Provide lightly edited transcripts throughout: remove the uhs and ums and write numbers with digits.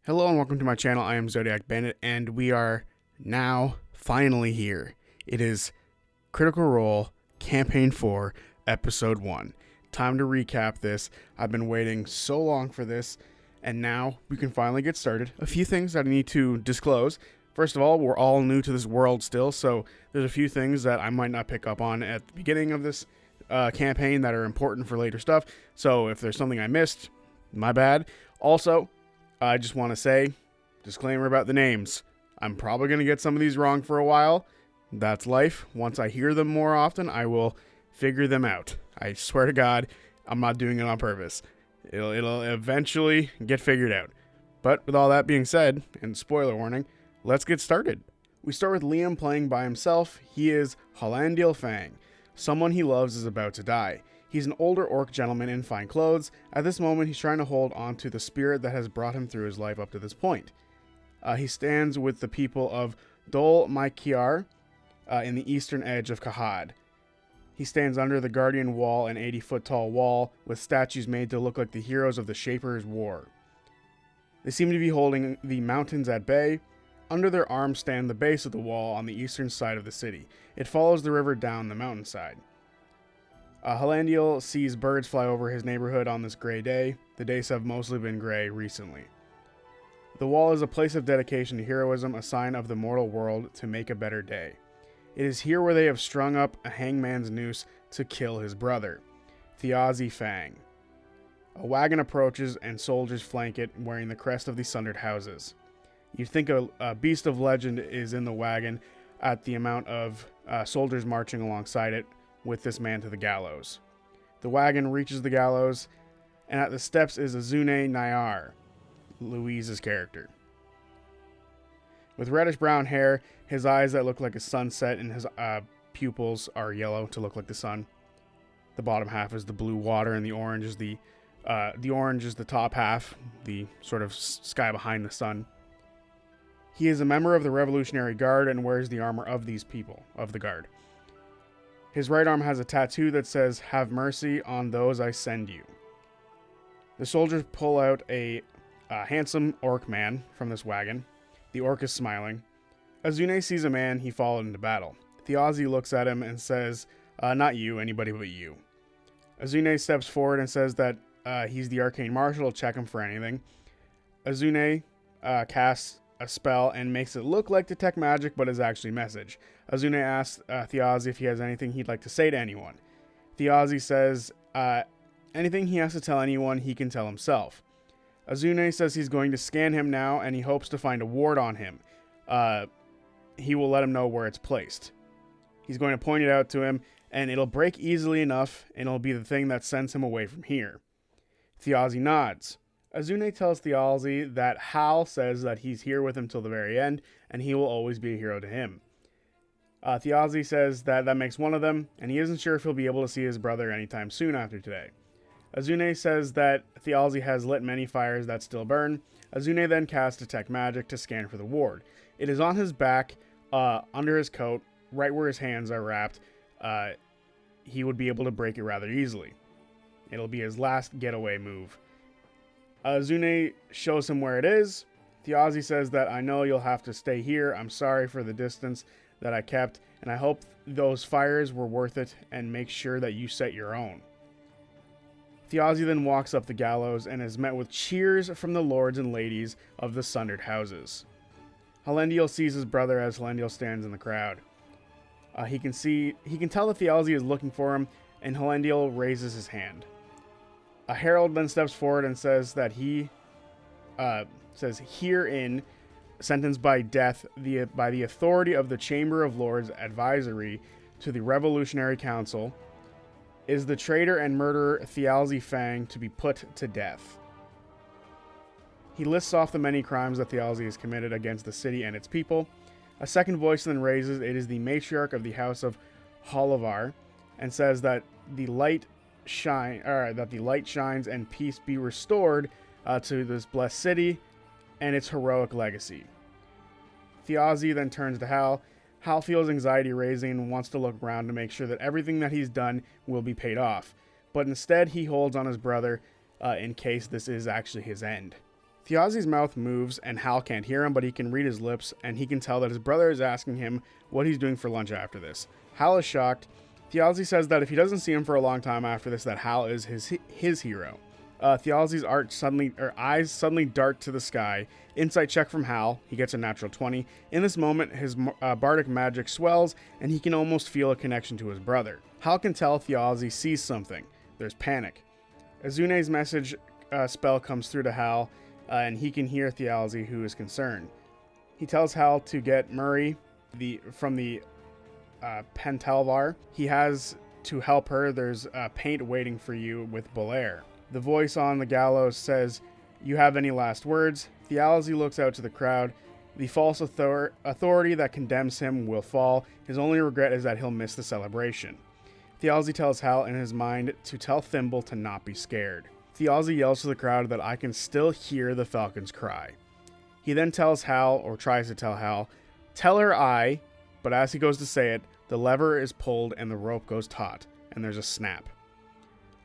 Hello and welcome to my channel. I am Zodiac Bandit and we are now finally here. It is Critical Role Campaign 4 Episode 1. Time to recap this. I've been waiting so long for this and now we can finally get started. A few things that I need to disclose. First of all, we're all new to this world still, so there's a few things that I might not pick up on at the beginning of this campaign that are important for later stuff. So if there's something I missed, my bad. Also, I just want to say, disclaimer about the names. I'm probably going to get some of these wrong for a while. That's life. Once I hear them more often, I will figure them out. I swear to God, I'm not doing it on purpose. It'll eventually get figured out. But with all that being said, and spoiler warning, let's get started. We start with Liam playing by himself. He is Halandil Fang. Someone he loves is about to die. He's an older orc gentleman in fine clothes. At this moment, he's trying to hold on to the spirit that has brought him through his life up to this point. He stands with the people of Dol Maikiar in the eastern edge of Kahad. He stands under the Guardian Wall, an 80-foot tall wall with statues made to look like the heroes of the Shaper's War. They seem to be holding the mountains at bay. Under their arms stand the base of the wall on the eastern side of the city. It follows the river down the mountainside. Halandil sees birds fly over his neighborhood on this gray day. The days have mostly been gray recently. The wall is a place of dedication to heroism, a sign of the mortal world to make a better day. It is here where they have strung up a hangman's noose to kill his brother, Theazi Fang. A wagon approaches and soldiers flank it, wearing the crest of the sundered houses. You'd think a beast of legend is in the wagon at the amount of soldiers marching alongside it, with this man to the gallows. The wagon reaches the gallows, and at the steps is Azune Nayar, Louise's character. With reddish-brown hair, his eyes that look like a sunset, and his pupils are yellow to look like the sun. The bottom half is the blue water, and the orange is the top half, the sort of sky behind the sun. He is a member of the Revolutionary Guard and wears the armor of these people, of the Guard. His right arm has a tattoo that says, "Have mercy on those I send you." The soldiers pull out a handsome orc man from this wagon. The orc is smiling. Azune sees a man he followed into battle. Theazi looks at him and says, "Not you, anybody but you." Azune steps forward and says that he's the arcane marshal, check him for anything. Azune casts a spell and makes it look like detect magic, but is actually message. Azune asks Theazi if he has anything he'd like to say to anyone. Theazi says anything he has to tell anyone, he can tell himself. Azune says he's going to scan him now, and he hopes to find a ward on him. He will let him know where it's placed. He's going to point it out to him, and it'll break easily enough, and it'll be the thing that sends him away from here. Theazi nods. Azune tells Theazi that Howal says that he's here with him till the very end, and he will always be a hero to him. Theazi says that makes one of them, and he isn't sure if he'll be able to see his brother anytime soon after today. Azune says that Theazi has lit many fires that still burn. Azune then casts detect magic to scan for the ward. It is on his back, under his coat, right where his hands are wrapped. He would be able to break it rather easily. It'll be his last getaway move. Azune shows him where it is. Theazi says that I know you'll have to stay here. I'm sorry for the distance that I kept, and I hope those fires were worth it, and make sure that you set your own. Theazi then walks up the gallows and is met with cheers from the lords and ladies of the sundered houses. Halandil sees his brother as Halandil stands in the crowd. He can tell that Theazi is looking for him, and Halandil raises his hand. A herald then steps forward and says that he says herein, sentenced by death by the authority of the Chamber of Lords advisory to the Revolutionary Council, is the traitor and murderer Theazi Fang to be put to death. He lists off the many crimes that Theazi has committed against the city and its people. A second voice then raises, it is the matriarch of the House of Halavar, and says that the light shines and peace be restored to this blessed city and its heroic legacy. Theazi then turns to Hal. Hal feels anxiety raising and wants to look around to make sure that everything that he's done will be paid off. But instead he holds on his brother in case this is actually his end. Theazi's mouth moves and Hal can't hear him, but he can read his lips and he can tell that his brother is asking him what he's doing for lunch after this. Hal is shocked. Theazi says that if he doesn't see him for a long time after this, that Hal is his hero. Theazi's eyes suddenly dart to the sky. Insight check from Hal. He gets a natural 20. In this moment, his bardic magic swells, and he can almost feel a connection to his brother. Hal can tell Theazi sees something. There's panic. Azune's message spell comes through to Hal, and he can hear Theazi, who is concerned. He tells Hal to get Murray from the Pentalvar. He has to help her. There's paint waiting for you with Bolair. The voice on the gallows says, "You have any last words?" Theazi looks out to the crowd. The false authority that condemns him will fall. His only regret is that he'll miss the celebration. Theazi tells Hal in his mind to tell Thimble to not be scared. Theazi yells to the crowd that I can still hear the falcons cry. He then tells Hal, or tries to tell Hal, "Tell her I," but as he goes to say it, the lever is pulled and the rope goes taut, and there's a snap.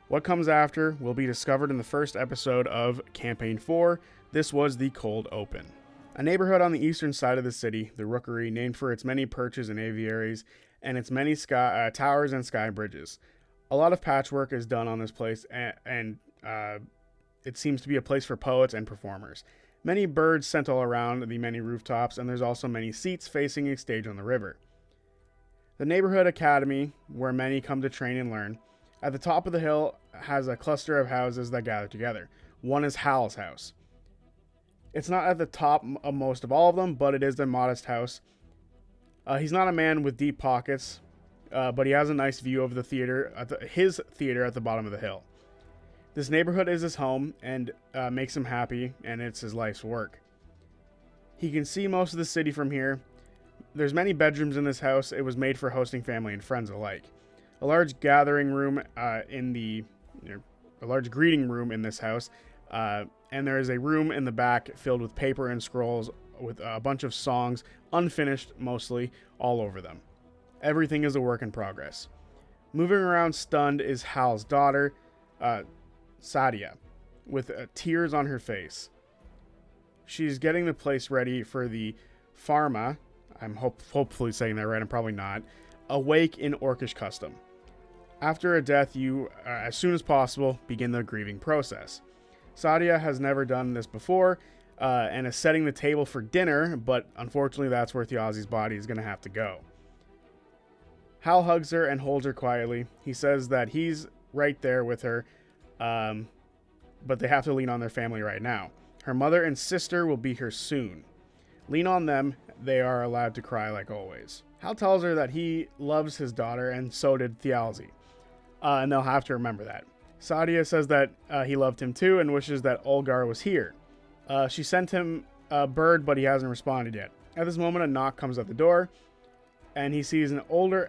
What comes after will be discovered in the first episode of Campaign 4. This was the Cold Open. A neighborhood on the eastern side of the city, the Rookery, named for its many perches and aviaries, and its many towers and sky bridges. A lot of patchwork is done on this place, and it seems to be a place for poets and performers. Many birds scent all around the many rooftops, and there's also many seats facing a stage on the river. The neighborhood academy, where many come to train and learn, at the top of the hill has a cluster of houses that gather together. One is Hal's house. It's not at the top of most of all of them, but it is a modest house. He's not a man with deep pockets, but he has a nice view of the theater, his theater at the bottom of the hill. This neighborhood is his home and makes him happy, and it's his life's work. He can see most of the city from here. There's many bedrooms in this house. It was made for hosting family and friends alike. A large gathering room a large greeting room in this house, and there is a room in the back filled with paper and scrolls with a bunch of songs, unfinished mostly, all over them. Everything is a work in progress. Moving around stunned is Hal's daughter, Sadia, with tears on her face. She's getting the place ready for the Pharma, I'm hopefully saying that right, I'm probably not, awake in Orcish custom. After a death, you, as soon as possible, begin the grieving process. Sadia has never done this before, and is setting the table for dinner, but unfortunately that's where Theazi's body is going to have to go. Hal hugs her and holds her quietly. He says that he's right there with her, but they have to lean on their family right now. Her mother and sister will be here soon. Lean on them, they are allowed to cry like always. Hal tells her that he loves his daughter, and so did Theazi. And they'll have to remember that. Sadia says that he loved him too and wishes that Olgar was here. She sent him a bird, but he hasn't responded yet. At this moment, a knock comes at the door, and he sees an older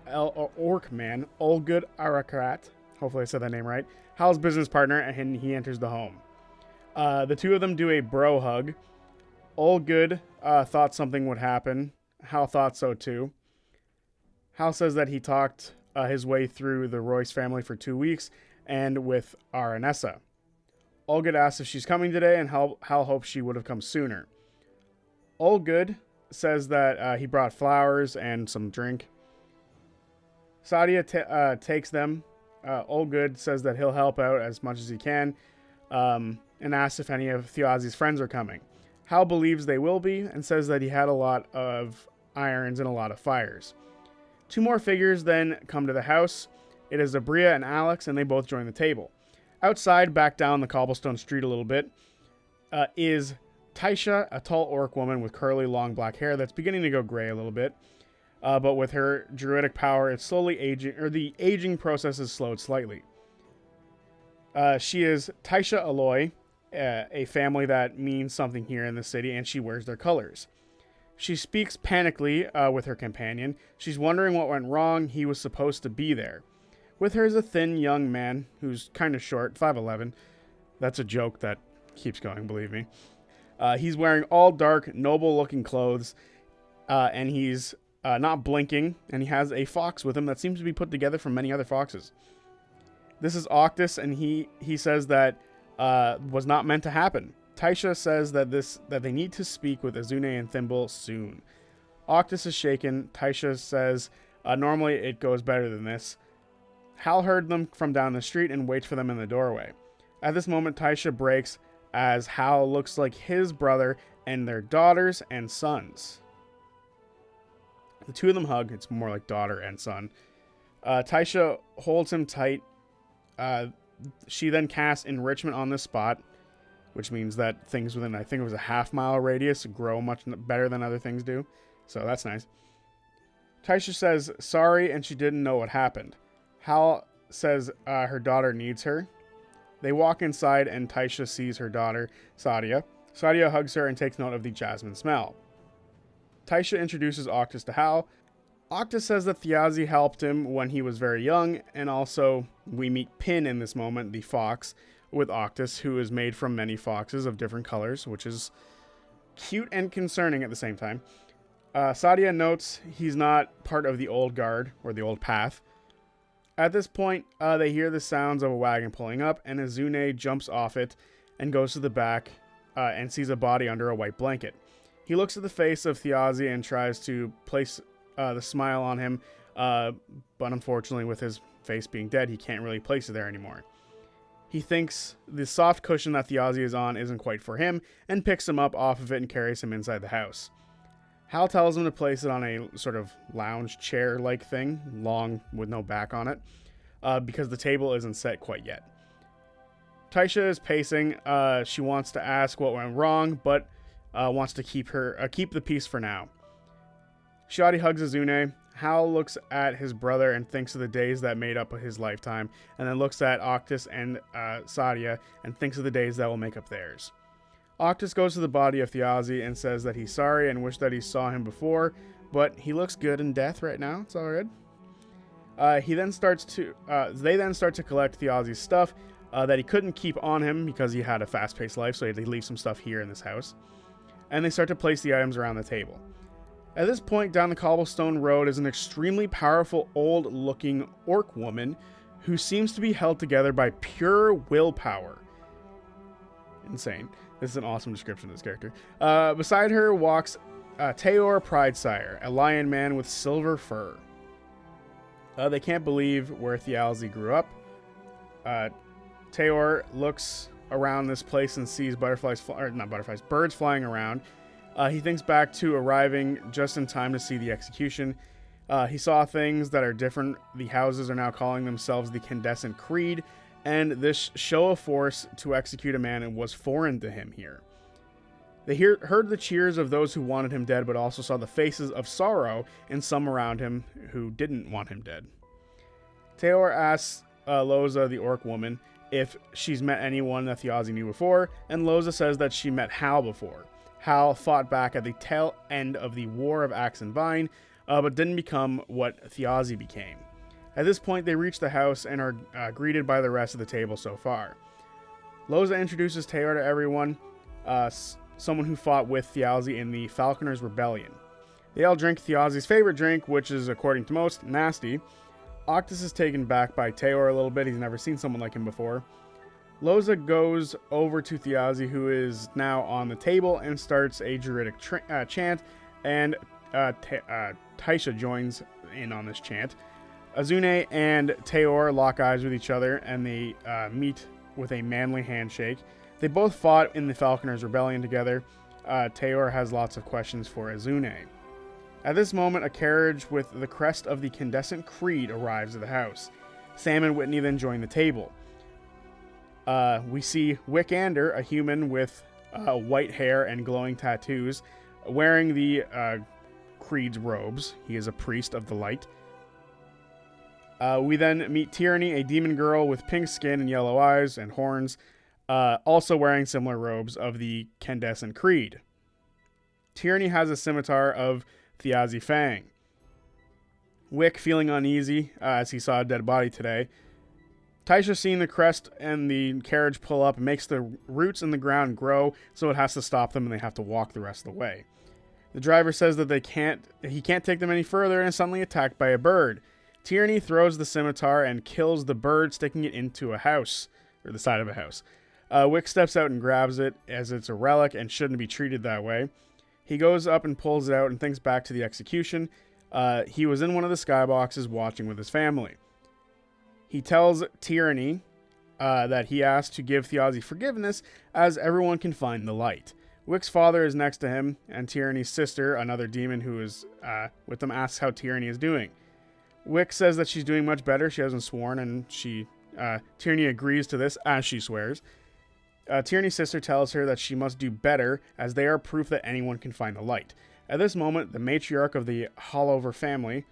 orc man, Olgud Arakrat, hopefully I said that name right, Hal's business partner, and he enters the home. The two of them do a bro hug. Olgud thought something would happen. Hal thought so too. Hal says that he talked his way through the Royce family for 2 weeks and with Aranessa. Olgud asks if she's coming today, and Hal hopes she would have come sooner. Olgud says that he brought flowers and some drink. Sadia takes them. Olgud says that he'll help out as much as he can, and asks if any of Theazi's friends are coming. Hal believes they will be, and says that he had a lot of irons and a lot of fires. Two more figures then come to the house. It is Abria and Alex, and they both join the table. Outside, back down the cobblestone street a little bit, is Taiisha, a tall orc woman with curly, long black hair that's beginning to go gray a little bit. But with her druidic power, it's slowly aging, or the aging process is slowed slightly. She is Taiisha Aloy, a family that means something here in the city, and she wears their colors. She speaks panically with her companion. She's wondering what went wrong. He was supposed to be there. With her is a thin young man who's kind of short, 5'11". That's a joke that keeps going, believe me. He's wearing all dark, noble-looking clothes, and he's not blinking, and he has a fox with him that seems to be put together from many other foxes. This is Octus, and he says that was not meant to happen. Taiisha says that they need to speak with Azune and Thimble soon. Octus is shaken. Taiisha says, normally it goes better than this. Hal heard them from down the street and waits for them in the doorway. At this moment, Taiisha breaks as Hal looks like his brother and their daughters and sons. The two of them hug. It's more like daughter and son. Taiisha holds him tight. She then casts enrichment on this spot, which means that things within, I think it was a half-mile radius, grow much better than other things do. So that's nice. Taiisha says sorry and she didn't know what happened. Hal says her daughter needs her. They walk inside and Taiisha sees her daughter, Sadia. Sadia hugs her and takes note of the jasmine smell. Taiisha introduces Octus to Hal. Octus says that Theazi helped him when he was very young, and also we meet Pin in this moment, the fox, with Octus, who is made from many foxes of different colors, which is cute and concerning at the same time. Sadia notes he's not part of the old guard, or the old path. At this point, they hear the sounds of a wagon pulling up, and Azune jumps off it and goes to the back and sees a body under a white blanket. He looks at the face of Theazi and tries to place the smile on him, but unfortunately with his face being dead, he can't really place it there anymore. He thinks the soft cushion that Theazi is on isn't quite for him, and picks him up off of it and carries him inside the house. Hal tells him to place it on a sort of lounge chair-like thing, long with no back on it, because the table isn't set quite yet. Taiisha is pacing. She wants to ask what went wrong, but wants to keep the peace for now. Shadi hugs Azune. Hal looks at his brother and thinks of the days that made up his lifetime, and then looks at Octus and Sadia and thinks of the days that will make up theirs. Octus goes to the body of Theazi and says that he's sorry and wished that he saw him before, but he looks good in death right now. It's all good. They then start to collect Theazi's stuff that he couldn't keep on him because he had a fast-paced life, so he had to leave some stuff here in this house. And they start to place the items around the table. At this point, down the cobblestone road is an extremely powerful, old-looking orc woman who seems to be held together by pure willpower. Insane. This is an awesome description of this character. Beside her walks Teor Pridesire, a lion man with silver fur. They can't believe where Theazi grew up. Teor looks around this place and sees birds flying around. He thinks back to arriving just in time to see the execution. He saw things that are different. The houses are now calling themselves the Candescent Creed, and this show of force to execute a man was foreign to him here. They heard the cheers of those who wanted him dead, but also saw the faces of sorrow in some around him who didn't want him dead. Teor asks Loza, the orc woman, if she's met anyone that Theazi knew before, and Loza says that she met Hal before. Hal fought back at the tail end of the War of Axe and Vine, but didn't become what Theazi became. At this point, they reach the house and are greeted by the rest of the table so far. Loza introduces Teor to everyone, someone who fought with Theazi in the Falconer's Rebellion. They all drink Theazi's favorite drink, which is, according to most, nasty. Octus is taken back by Teor a little bit. He's never seen someone like him before. Loza goes over to Theazi, who is now on the table, and starts a druidic chant, and Taiisha joins in on this chant. Azune and Teor lock eyes with each other, and they meet with a manly handshake. They both fought in the Falconer's Rebellion together. Teor has lots of questions for Azune. At this moment, a carriage with the crest of the Candescent Creed arrives at the house. Sam and Whitney then join the table. We see Wickander, a human with white hair and glowing tattoos, wearing the Creed's robes. He is a priest of the light. We then meet Tyranny, a demon girl with pink skin and yellow eyes and horns, also wearing similar robes of the Candescent Creed. Tyranny has a scimitar of Theazi Fang. Wick, feeling uneasy as he saw a dead body today. Taiisha, seeing the crest and the carriage pull up, makes the roots in the ground grow, so it has to stop them and they have to walk the rest of the way. The driver says that he can't take them any further and is suddenly attacked by a bird. Tyranny throws the scimitar and kills the bird, sticking it into a house, or the side of a house. Wick steps out and grabs it as it's a relic and shouldn't be treated that way. He goes up and pulls it out and thinks back to the execution. He was in one of the skyboxes watching with his family. He tells Tyranny that he asked to give Theazi forgiveness as everyone can find the light. Wick's father is next to him, and Tyranny's sister, another demon who is with them, asks how Tyranny is doing. Wick says that she's doing much better. She hasn't sworn, and Tyranny agrees to this as she swears. Tyranny's sister tells her that she must do better as they are proof that anyone can find the light. At this moment, the matriarch of the Halavar family,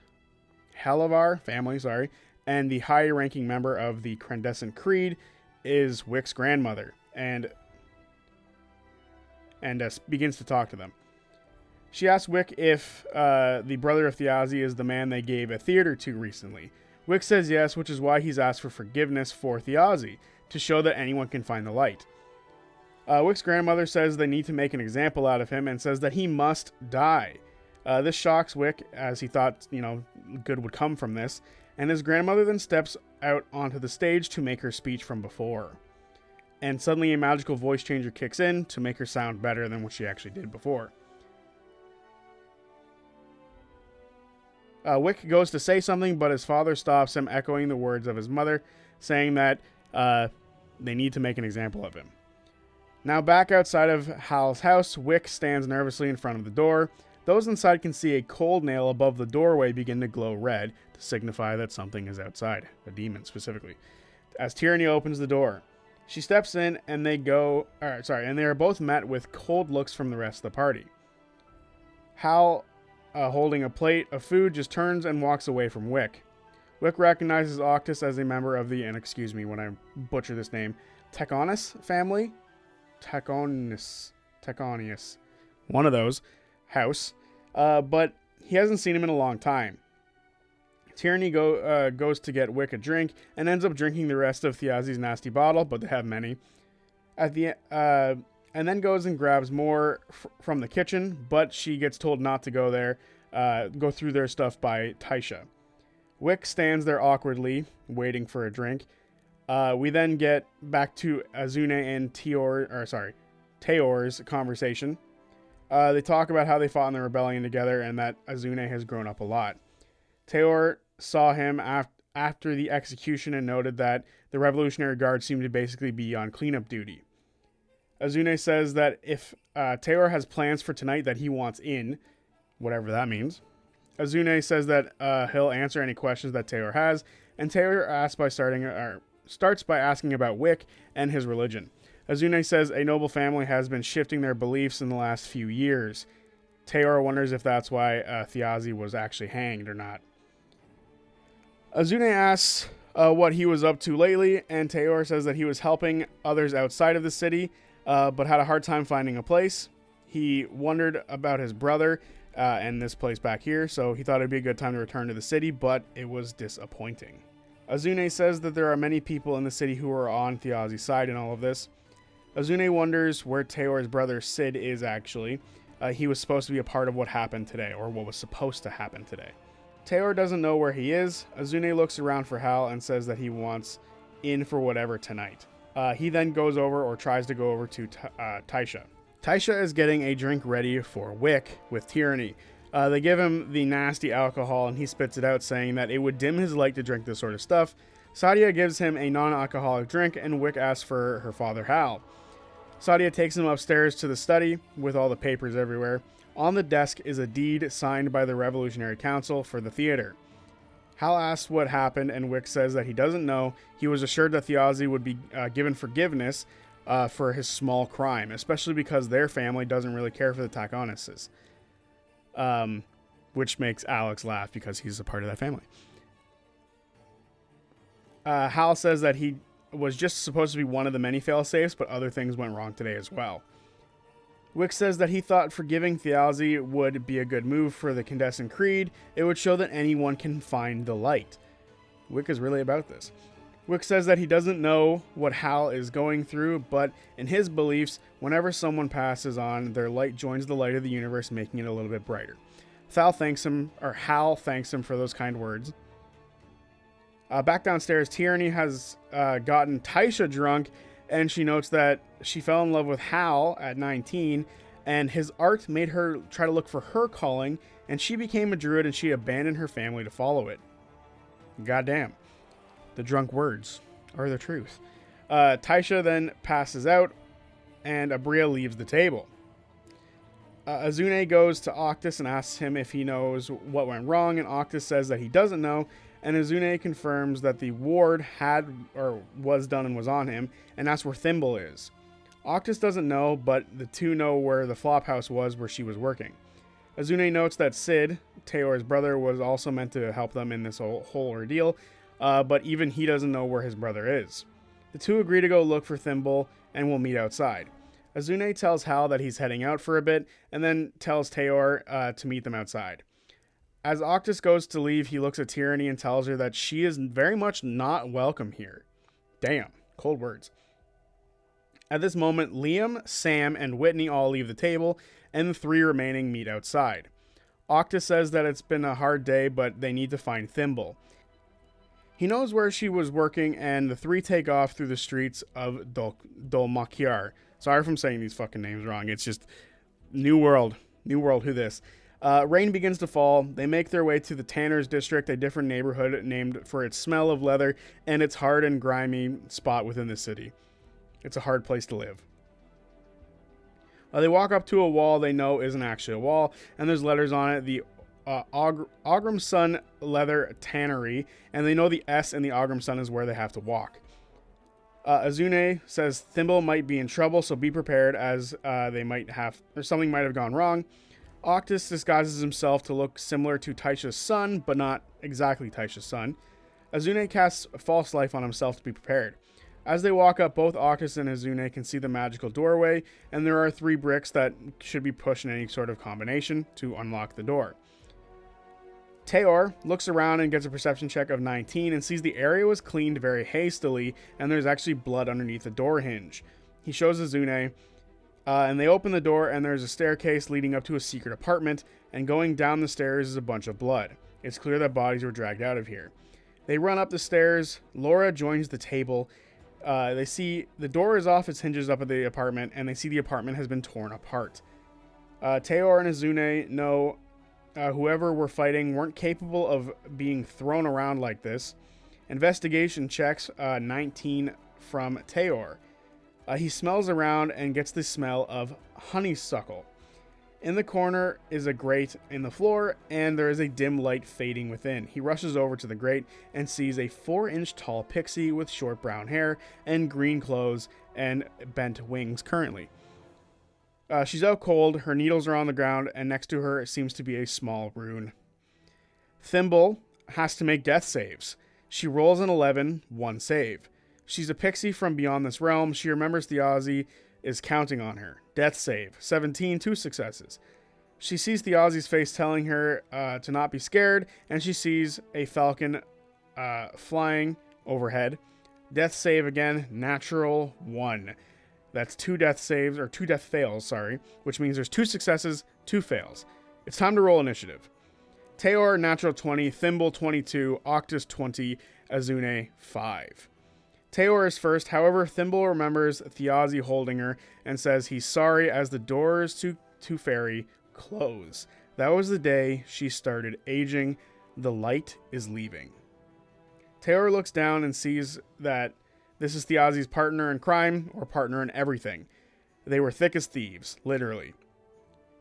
and the high-ranking member of the Candescent Creed is Wick's grandmother, and begins to talk to them. She asks Wick if the brother of Theazi is the man they gave a theater to recently. Wick says yes, which is why he's asked for forgiveness for Theazi, to show that anyone can find the light. Wick's grandmother says they need to make an example out of him and says that he must die. This shocks Wick, as he thought, good would come from this, and his grandmother then steps out onto the stage to make her speech from before. And suddenly a magical voice changer kicks in to make her sound better than what she actually did before. Wick goes to say something, but his father stops him, echoing the words of his mother, saying that they need to make an example of him. Now back outside of Hal's house, Wick stands nervously in front of the door. Those inside can see a cold nail above the doorway begin to glow red to signify that something is outside, a demon specifically. As Tyranny opens the door, she steps in and they are both met with cold looks from the rest of the party. Hal, holding a plate of food, just turns and walks away from Wick. Wick recognizes Octus as a member of the, and excuse me when I butcher this name, Teconis family? Teconius, one of those, house, but he hasn't seen him in a long time. Tyranny goes to get Wick a drink and ends up drinking the rest of Theazi's nasty bottle, but they have many. And then goes and grabs more from the kitchen, but she gets told not to go there, go through their stuff by Taiisha. Wick stands there awkwardly, waiting for a drink. We then get back to Azune and Teor's conversation. They talk about how they fought in the rebellion together and that Azune has grown up a lot. Teor saw him after the execution and noted that the Revolutionary Guard seemed to basically be on cleanup duty. Azune says that if Teor has plans for tonight that he wants in, whatever that means. Azune says that he'll answer any questions that Teor has, and Teor starts by asking about Wick and his religion. Azune says a noble family has been shifting their beliefs in the last few years. Teor wonders if that's why Theazi was actually hanged or not. Azune asks what he was up to lately, and Teor says that he was helping others outside of the city, but had a hard time finding a place. He wondered about his brother and this place back here, so he thought it'd be a good time to return to the city, but it was disappointing. Azune says that there are many people in the city who are on Theazi's side in all of this. Azune wonders where Teor's brother Sid is actually. He was supposed to be a part of what happened today, or what was supposed to happen today. Teor doesn't know where he is. Azune looks around for Hal and says that he wants in for whatever tonight. He then goes over, or tries to go over, to Taiisha. Taiisha is getting a drink ready for Wick with Tyranny. They give him the nasty alcohol and he spits it out, saying that it would dim his light to drink this sort of stuff. Sadia gives him a non-alcoholic drink and Wick asks for her father Hal. Sadia takes him upstairs to the study with all the papers everywhere. On the desk is a deed signed by the Revolutionary Council for the theater. Hal asks what happened and Wick says that he doesn't know. He was assured that Theazi would be given forgiveness for his small crime, especially because their family doesn't really care for the Taconists. Which makes Alex laugh because he's a part of that family. Hal says that he was just supposed to be one of the many fail-safes, but other things went wrong today as well. Wick says that he thought forgiving Theazi would be a good move for the Candescent Creed. It would show that anyone can find the light. Wick is really about this. Wick says that he doesn't know what Hal is going through, but in his beliefs, whenever someone passes on, their light joins the light of the universe, making it a little bit brighter. Hal thanks him for those kind words. Back downstairs, Tyranny has gotten Taiisha drunk and she notes that she fell in love with Howal at 19, and his art made her try to look for her calling, and she became a druid and she abandoned her family to follow it. Goddamn. The drunk words are the truth. Taiisha then passes out, and Abria leaves the table. Azune goes to Octus and asks him if he knows what went wrong, and Octus says that he doesn't know, and Azune confirms that the ward had or was done and was on him, and that's where Thimble is. Octus doesn't know, but the two know where the flophouse was where she was working. Azune notes that Sid, Teor's brother, was also meant to help them in this whole ordeal, but even he doesn't know where his brother is. The two agree to go look for Thimble and will meet outside. Azune tells Hal that he's heading out for a bit, and then tells Teor to meet them outside. As Octus goes to leave, he looks at Tyranny and tells her that she is very much not welcome here. Damn, cold words. At this moment, Liam, Sam, and Whitney all leave the table, and the three remaining meet outside. Octus says that it's been a hard day, but they need to find Thimble. He knows where she was working, and the three take off through the streets of Dolmakiar. Sorry if I'm saying these fucking names wrong. It's just New World. New World, who this? Rain begins to fall. They make their way to the Tanners District, a different neighborhood named for its smell of leather and its hard and grimy spot within the city. It's a hard place to live. They walk up to a wall they know isn't actually a wall, and there's letters on it. The Ogrim Sun Leather Tannery, and they know the S in the Ogrim Sun is where they have to walk. Azune says Thimble might be in trouble, so be prepared, as something might have gone wrong. Octus disguises himself to look similar to Taisha's son, but not exactly Taisha's son. Azune casts a false life on himself to be prepared. As they walk up, both Octus and Azune can see the magical doorway, and there are 3 bricks that should be pushed in any sort of combination to unlock the door. Teor looks around and gets a perception check of 19 and sees the area was cleaned very hastily, and there's actually blood underneath the door hinge. He shows Azune, and they open the door, and there's a staircase leading up to a secret apartment, and going down the stairs is a bunch of blood. It's clear that bodies were dragged out of here. They run up the stairs. Laura joins the table. They see the door is off its hinges up at the apartment, and they see the apartment has been torn apart. Teor and Azune know whoever were fighting weren't capable of being thrown around like this. Investigation checks 19 from Teor. He smells around and gets the smell of honeysuckle. In the corner is a grate in the floor, and there is a dim light fading within. He rushes over to the grate and sees a 4-inch tall pixie with short brown hair and green clothes and bent wings currently. She's out cold, her needles are on the ground, and next to her seems to be a small rune. Thimble has to make death saves. She rolls an 11, 1 save. She's a pixie from beyond this realm. She remembers Theazi is counting on her. Death save, 17, 2 successes. She sees Theazi's face telling her to not be scared, and she sees a falcon flying overhead. Death save again, natural 1. That's 2 death saves, or 2 death fails, sorry, which means there's 2 successes, 2 fails. It's time to roll initiative. Teor, natural 20, Thimble, 22, Octus, 20, Azune, 5. Teor is first, however, Thimble remembers Theazi holding her and says he's sorry as the doors to Fairy close. That was the day she started aging. The light is leaving. Teor looks down and sees that this is Theazi's partner in crime, or partner in everything. They were thick as thieves, literally.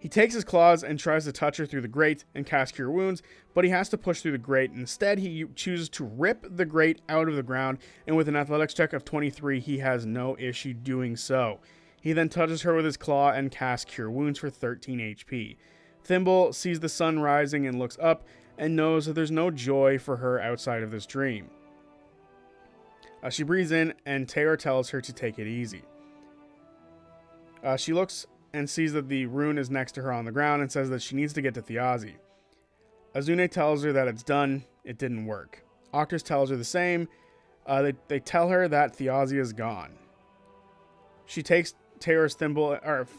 He takes his claws and tries to touch her through the grate and cast Cure Wounds, but he has to push through the grate. Instead, he chooses to rip the grate out of the ground, and with an athletics check of 23, he has no issue doing so. He then touches her with his claw and casts Cure Wounds for 13 HP. Thimble sees the sun rising and looks up, and knows that there's no joy for her outside of this dream. She breathes in, and Teor tells her to take it easy. She looks and sees that the rune is next to her on the ground and says that she needs to get to Theazi. Azune tells her that it's done, it didn't work. Octus tells her the same. They tell her that Theazi is gone. She takes Teor's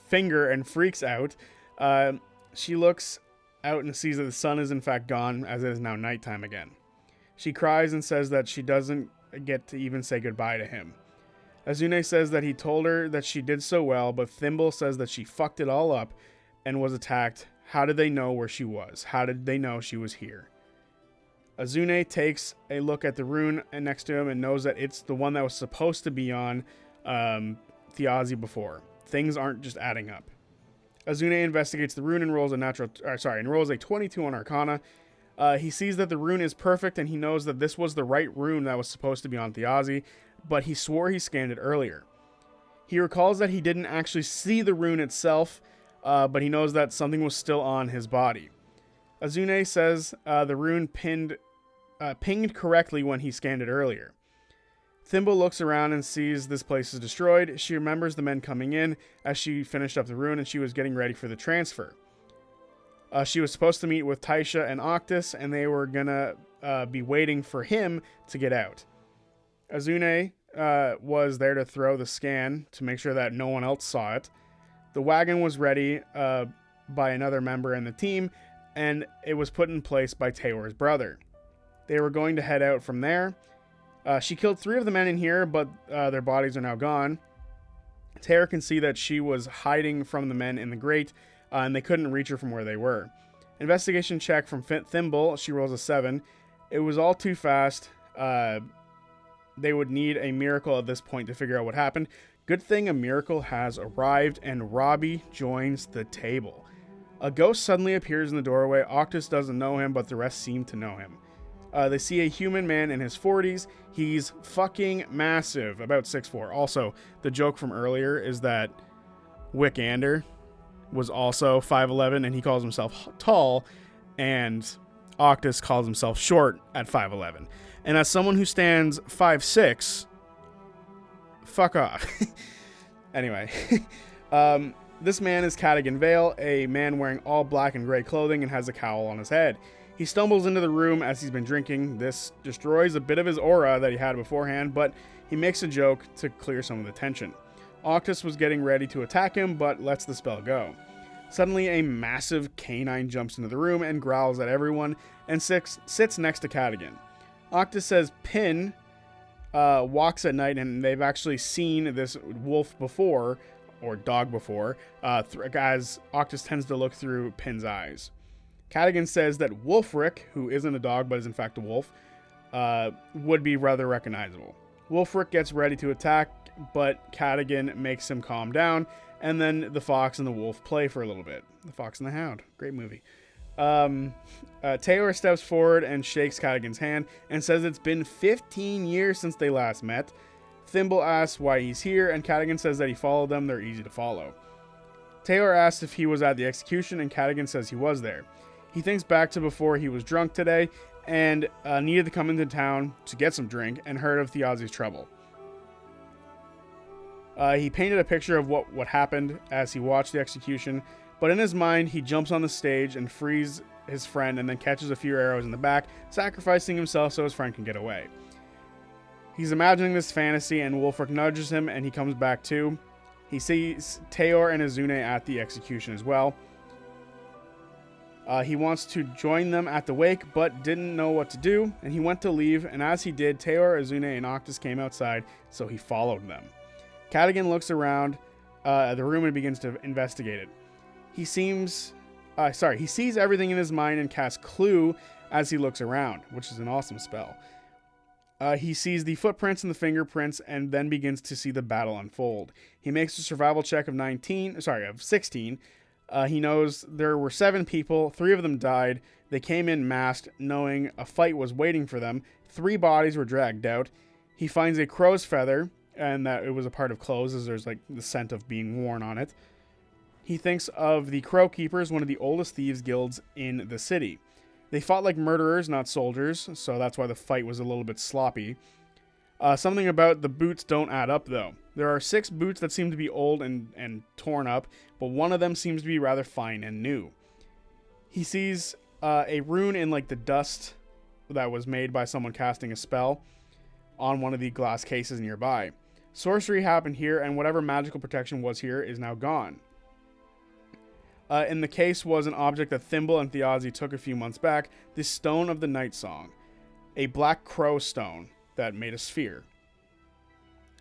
finger and freaks out. She looks out and sees that the sun is in fact gone, as it is now nighttime again. She cries and says that she doesn't get to even say goodbye to him. Azune says that he told her that she did so well, but Thimble says that she fucked it all up and was attacked. How did they know where she was? How did they know she was here? Azune takes a look at the rune next to him and knows that it's the one that was supposed to be on Theazi before. Things aren't just adding up. Azune investigates the rune and rolls a 22 on Arcana. He sees that the rune is perfect and he knows that this was the right rune that was supposed to be on Theazi, but he swore he scanned it earlier. He recalls that he didn't actually see the rune itself, but he knows that something was still on his body. Azune says the rune pinged correctly when he scanned it earlier. Thimble looks around and sees this place is destroyed. She remembers the men coming in as she finished up the rune and she was getting ready for the transfer. She was supposed to meet with Taiisha and Octus, and they were going to be waiting for him to get out. Azune was there to throw the scan to make sure that no one else saw it. The wagon was ready by another member in the team, and it was put in place by Tayor's brother. They were going to head out from there. She killed 3 of the men in here, but their bodies are now gone. Tayor can see that she was hiding from the men in the grate, and they couldn't reach her from where they were. Investigation check from Thimble. She rolls a 7. It was all too fast. They would need a miracle at this point to figure out what happened. Good thing a miracle has arrived, and Robbie joins the table. A ghost suddenly appears in the doorway. Octus doesn't know him, but the rest seem to know him. They see a human man in his 40s. He's fucking massive, about 6'4". Also, the joke from earlier is that Wickander was also 5'11", and he calls himself tall, and Octus calls himself short at 5'11". And as someone who stands 5'6", fuck off. Anyway, this man is Katakan Vale, a man wearing all black and gray clothing and has a cowl on his head. He stumbles into the room as he's been drinking. This destroys a bit of his aura that he had beforehand, but he makes a joke to clear some of the tension. Octus was getting ready to attack him, but lets the spell go. Suddenly, a massive canine jumps into the room and growls at everyone and sits next to Katakan. Octus says Pin walks at night, and they've actually seen this wolf before, or dog before, as Octus tends to look through Pin's eyes. Katakan says that Wulfric, who isn't a dog but is in fact a wolf, would be rather recognizable. Wulfric gets ready to attack, but Katakan makes him calm down, and then the fox and the wolf play for a little bit. The Fox and the Hound. Great movie. Tayor steps forward and shakes Katakan's hand and says it's been 15 years since they last met. Thimble asks why he's here, and Katakan says that he followed them. They're easy to follow. Tayor asks if he was at the execution, and Katakan says he was there. He thinks back to before he was drunk today and needed to come into town to get some drink and heard of Theazi's trouble. He painted a picture of what happened as he watched the execution, but in his mind, he jumps on the stage and frees his friend and then catches a few arrows in the back, sacrificing himself so his friend can get away. He's imagining this fantasy, and Wulfric nudges him, and he comes back too. He sees Tayor and Azune at the execution as well. He wants to join them at the wake, but didn't know what to do, and he went to leave, and as he did, Tayor, Azune, and Octus came outside, so he followed them. Katakan looks around the room and begins to investigate it. He sees everything in his mind and casts Clue as he looks around, which is an awesome spell. He sees the footprints and the fingerprints and then begins to see the battle unfold. He makes a survival check of 16. He knows there were 7 people. 3 of them died. They came in masked, knowing a fight was waiting for them. 3 bodies were dragged out. He finds a crow's feather, and that it was a part of clothes, as there's like the scent of being worn on it. He thinks of the Crow Keepers, one of the oldest thieves guilds in the city. They fought like murderers, not soldiers, so that's why the fight was a little bit sloppy. Something about the boots don't add up, though. There are 6 boots that seem to be old and torn up, but one of them seems to be rather fine and new. He sees a rune in like the dust that was made by someone casting a spell on one of the glass cases nearby. Sorcery happened here, and whatever magical protection was here is now gone. In the case was an object that Thimble and Theazi took a few months back, the Stone of the Night Song, a black crow stone that made a sphere.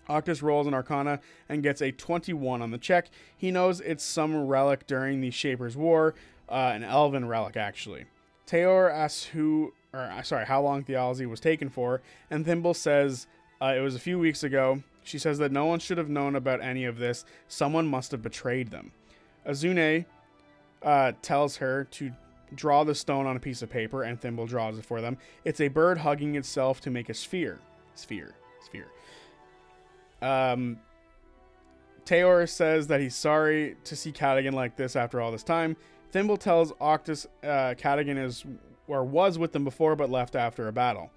Octus rolls an Arcana and gets a 21 on the check. He knows it's some relic during the Shaper's War, an elven relic actually. Taor asks how long Theazi was taken for, and Thimble says it was a few weeks ago. She says that no one should have known about any of this. Someone must have betrayed them. Azune tells her to draw the stone on a piece of paper, and Thimble draws it for them. It's a bird hugging itself to make a sphere. Sphere. Taor says that he's sorry to see Katakan like this after all this time. Thimble tells Octus Katakan was with them before but left after a battle.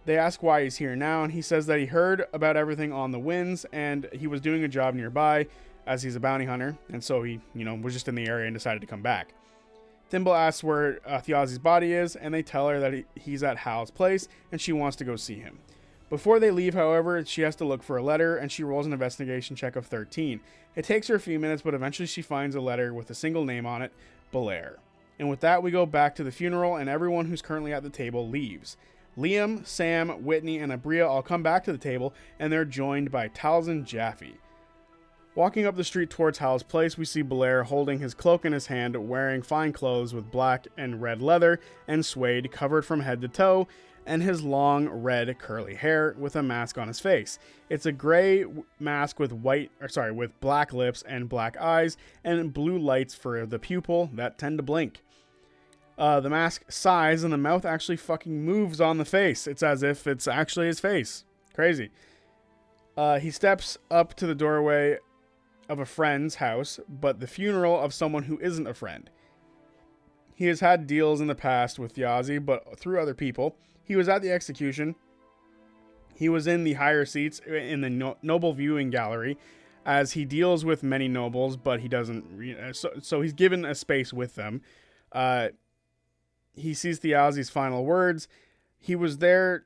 They ask why he's here now, and he says that he heard about everything on the winds and he was doing a job nearby as he's a bounty hunter, and so he, was just in the area and decided to come back. Thimble asks where Theazi's body is, and they tell her that he's at Howal's place and she wants to go see him. Before they leave, however, she has to look for a letter, and she rolls an investigation check of 13. It takes her a few minutes, but eventually she finds a letter with a single name on it, Bolair. And with that, we go back to the funeral, and everyone who's currently at the table leaves. Liam, Sam, Whitney, and Abria all come back to the table, and they're joined by Talzin Jaffe. Walking up the street towards Howal's place, we see Bolair holding his cloak in his hand, wearing fine clothes with black and red leather and suede covered from head to toe, and his long red curly hair with a mask on his face. It's a gray mask with with black lips and black eyes and blue lights for the pupil that tend to blink. The mask sighs and the mouth actually fucking moves on the face. It's as if it's actually his face. Crazy. He steps up to the doorway of a friend's house, but the funeral of someone who isn't a friend. He has had deals in the past with Theazi, but through other people. He was at the execution. He was in the higher seats in the noble viewing gallery, as he deals with many nobles, but he doesn't. So he's given a space with them. He sees Theazi's final words. He was there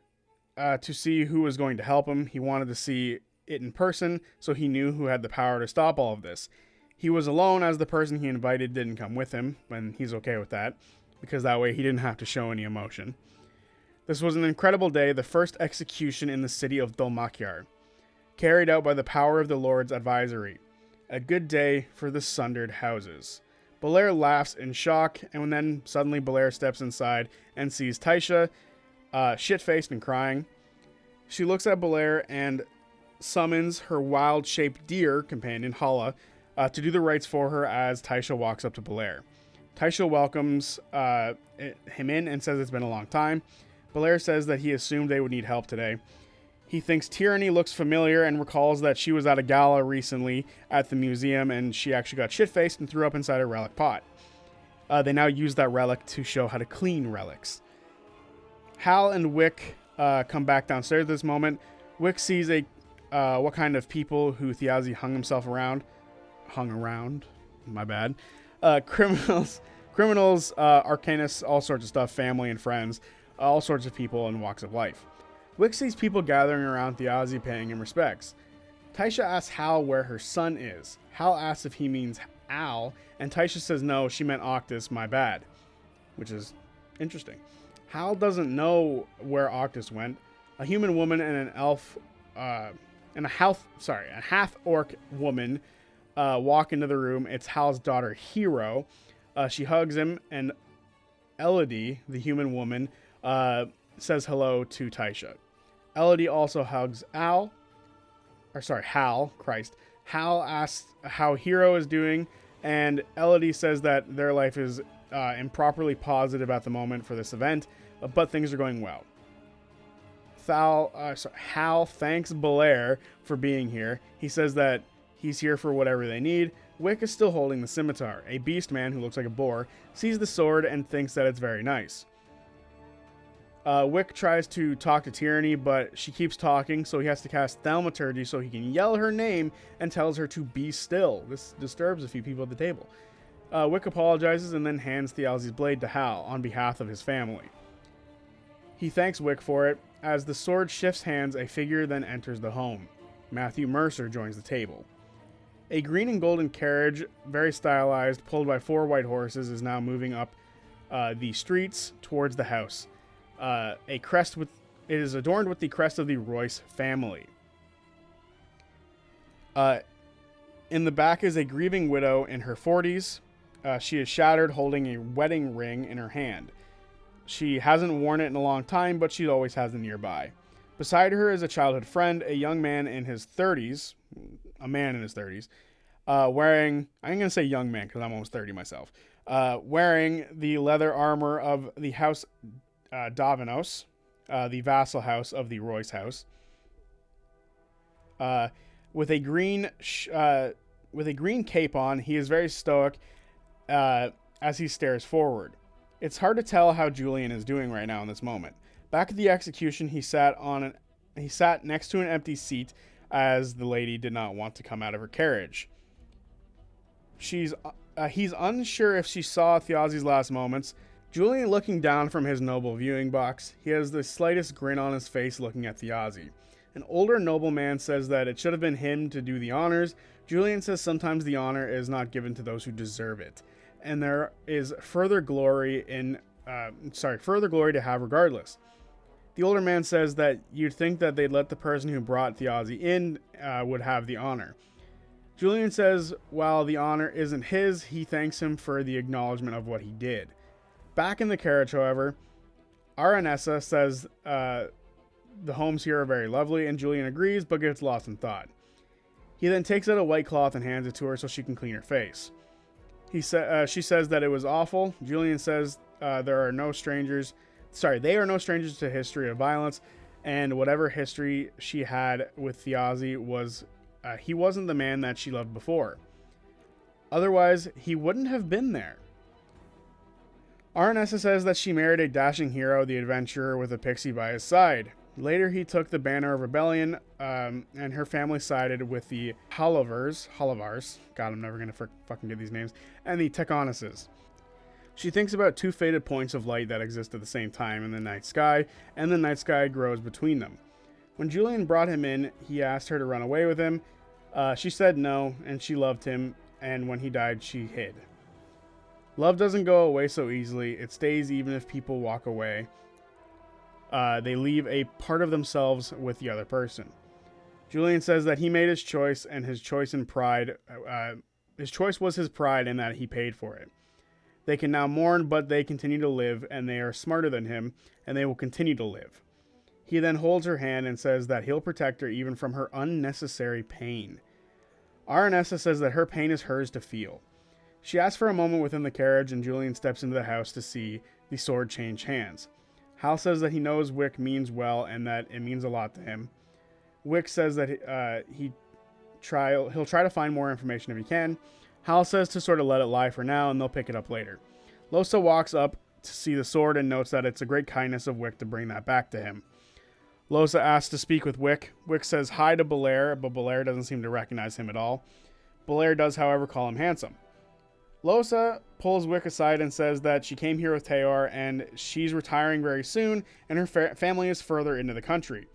to see who was going to help him. He wanted to see it in person, so he knew who had the power to stop all of this. He was alone as the person he invited didn't come with him, and he's okay with that, because that way he didn't have to show any emotion. This was an incredible day, the first execution in the city of Dolmakyar, carried out by the power of the Lord's advisory. A good day for the sundered houses. Bolair laughs in shock, and then suddenly Bolair steps inside and sees Taiisha, shit-faced and crying. She looks at Bolair and summons her wild-shaped deer companion, Hala, to do the rites for her as Taiisha walks up to Bolair. Taiisha welcomes him in and says it's been a long time. Bolair says that he assumed they would need help today. He thinks Tyranny looks familiar and recalls that she was at a gala recently at the museum and she actually got shit-faced and threw up inside a relic pot. They now use that relic to show how to clean relics. Hal and Wick come back downstairs at this moment. Wick sees what kind of people who Theazi hung around, my bad. Criminals, arcanists, all sorts of stuff, family and friends, all sorts of people and walks of life. Wick sees people gathering around Theazi paying him respects. Taiisha asks Hal where her son is. Hal asks if he means Al, and Taiisha says no, she meant Octus, my bad. Which is interesting. Hal doesn't know where Octus went. A human woman and an elf, a half-orc woman walk into the room. It's Hal's daughter, Hero. She hugs him, and Elodie, the human woman, says hello to Taiisha. Elodie also hugs Hal. Hal asks how Hero is doing, and Elodie says that their life is improperly positive at the moment for this event, but things are going well. Hal thanks Bolair for being here. He says that he's here for whatever they need. Wick is still holding the scimitar. A beast man who looks like a boar sees the sword and thinks that it's very nice. Wick tries to talk to Tyranny, but she keeps talking, so he has to cast Thaumaturgy so he can yell her name and tells her to be still. This disturbs a few people at the table. Wick apologizes and then hands Theazi's blade to Hal on behalf of his family. He thanks Wick for it. As the sword shifts hands, a figure then enters the home. Matthew Mercer joins the table. A green and golden carriage, very stylized, pulled by 4 white horses, is now moving up the streets towards the house. It is adorned with the crest of the Royce family. In the back is a grieving widow in her 40s. She is shattered, holding a wedding ring in her hand. She hasn't worn it in a long time, but she always has it nearby. Beside her is a childhood friend, a young man in his 30s, wearing, I'm going to say young man because I'm almost 30 myself, wearing the leather armor of the House Davinos, the vassal house of the Royce house, with a green cape on. He is very stoic as he stares forward. It's hard to tell how Julian is doing right now in this moment. Back at the execution, he sat next to an empty seat as the lady did not want to come out of her carriage. He's unsure if she saw Theazi's last moments. Julian looking down from his noble viewing box, he has the slightest grin on his face looking at Theazi. An older nobleman says that it should have been him to do the honors. Julian says sometimes the honor is not given to those who deserve it, and there is further glory to have regardless. The older man says that you'd think that they'd let the person who brought Theazi in would have the honor. Julian says while the honor isn't his, he thanks him for the acknowledgement of what he did. Back in the carriage, however, Aranessa says the homes here are very lovely, and Julian agrees but gets lost in thought. He then takes out a white cloth and hands it to her so she can clean her face. She says that it was awful. Julian says they are no strangers to history of violence, and whatever history she had with Theazi was, he wasn't the man that she loved before. Otherwise, he wouldn't have been there. Aranessa says that she married a dashing hero, the adventurer with a pixie by his side. Later, he took the banner of rebellion, and her family sided with the Halavars, God, I'm never going to fucking get these names, and the Tekonuses. She thinks about two faded points of light that exist at the same time in the night sky, and the night sky grows between them. When Julian brought him in, he asked her to run away with him. She said no, and she loved him, and when he died, she hid. Love doesn't go away so easily. It stays even if people walk away. They leave a part of themselves with the other person. Julian says that he made his choice, and his choice was his pride, and that he paid for it. They can now mourn, but they continue to live, and they are smarter than him, and they will continue to live. He then holds her hand and says that he'll protect her even from her unnecessary pain. Aranessa says that her pain is hers to feel. She asks for a moment within the carriage, and Julian steps into the house to see the sword change hands. Hal says that he knows Wick means well and that it means a lot to him. Wick says that he'll try to find more information if he can. Hal says to sort of let it lie for now, and they'll pick it up later. Losa walks up to see the sword and notes that it's a great kindness of Wick to bring that back to him. Losa asks to speak with Wick. Wick says hi to Bolair, but Bolair doesn't seem to recognize him at all. Bolair does, however, call him handsome. Losa pulls Wick aside and says that she came here with Taor and she's retiring very soon, and her family is further into the country.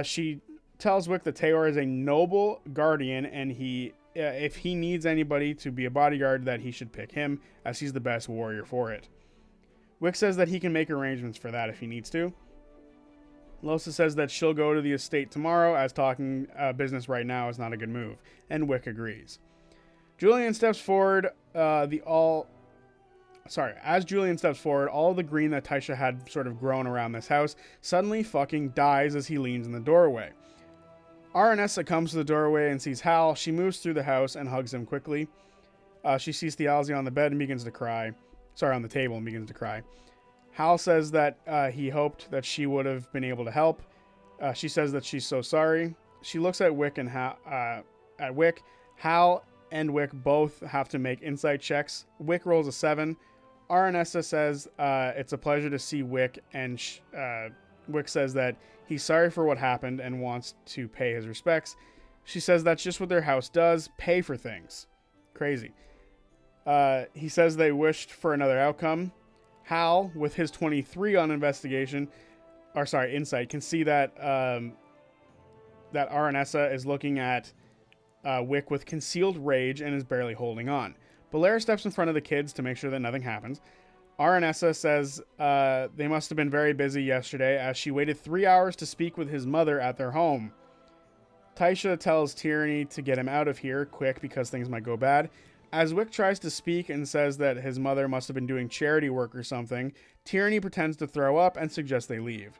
She tells Wick that Taor is a noble guardian, and if he needs anybody to be a bodyguard, that he should pick him, as he's the best warrior for it. Wick says that he can make arrangements for that if he needs to. Losa says that she'll go to the estate tomorrow, as talking business right now is not a good move, and Wick agrees. Julian steps forward. As Julian steps forward, all the green that Taiisha had sort of grown around this house suddenly fucking dies as he leans in the doorway. Aranessa comes to the doorway and sees Hal. She moves through the house and hugs him quickly. She sees Theazi on the bed and begins to cry. On the table and begins to cry. Hal says that he hoped that she would have been able to help. She says that she's so sorry. She looks at Wick and Wick. Hal and Wick both have to make insight checks. Wick rolls a 7. Aranessa says it's a pleasure to see Wick, and Wick says that he's sorry for what happened and wants to pay his respects. She says that's just what their house does, pay for things. Crazy. He says they wished for another outcome. Hal, with his 23 on insight, can see that that Aranessa is looking at Wick with concealed rage and is barely holding on. Bolair steps in front of the kids to make sure that nothing happens. Aranessa says they must have been very busy yesterday, as she waited 3 hours to speak with his mother at their home. Taiisha tells Tyranny to get him out of here quick because things might go bad. As Wick tries to speak and says that his mother must have been doing charity work or something, Tyranny pretends to throw up and suggests they leave.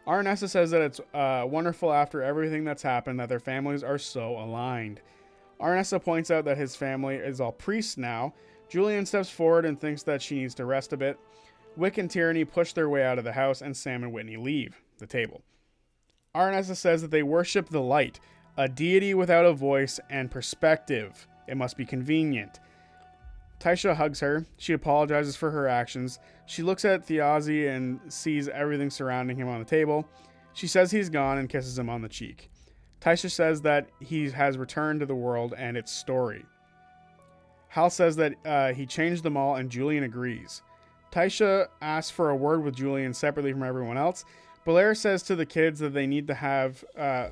Aranessa says that it's wonderful after everything that's happened that their families are so aligned. Aranessa points out that his family is all priests now. Julian steps forward and thinks that she needs to rest a bit. Wick and Tyranny push their way out of the house, and Sam and Whitney leave the table. Aranessa says that they worship the light, a deity without a voice and perspective. It must be convenient. Taiisha hugs her. She apologizes for her actions. She looks at Theazi and sees everything surrounding him on the table. She says he's gone and kisses him on the cheek. Taiisha says that he has returned to the world and its story. Hal says that he changed them all, and Julian agrees. Taiisha asks for a word with Julian separately from everyone else. Bolair says to the kids that they need to have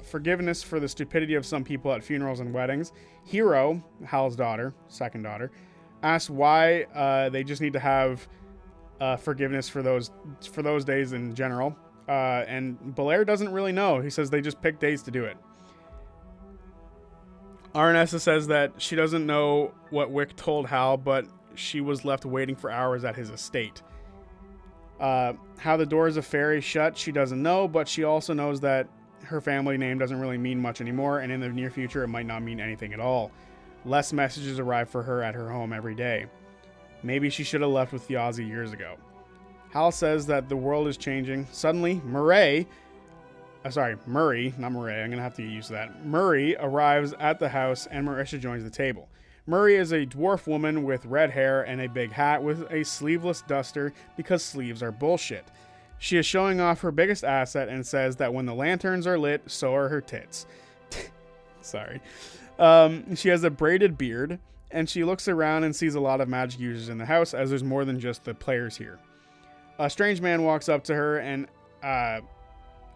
forgiveness for the stupidity of some people at funerals and weddings. Hero, Hal's daughter, second daughter, asks why they just need to have forgiveness for those days in general. And Bolair doesn't really know. He says they just pick days to do it. Aranessa says that she doesn't know what Wick told Hal, but she was left waiting for hours at his estate. How the doors of Fairy shut, she doesn't know, but she also knows that her family name doesn't really mean much anymore, and in the near future it might not mean anything at all. Less messages arrive for her at her home every day. Maybe she should have left with Theazi years ago. Hal says that the world is changing. Suddenly, Murray, not Murray, I'm going to have to get used to that. Murray arrives at the house and Marisha joins the table. Murray is a dwarf woman with red hair and a big hat with a sleeveless duster because sleeves are bullshit. She is showing off her biggest asset and says that when the lanterns are lit, so are her tits. Sorry. She has a braided beard, and she looks around and sees a lot of magic users in the house, as there's more than just the players here. A strange man walks up to her and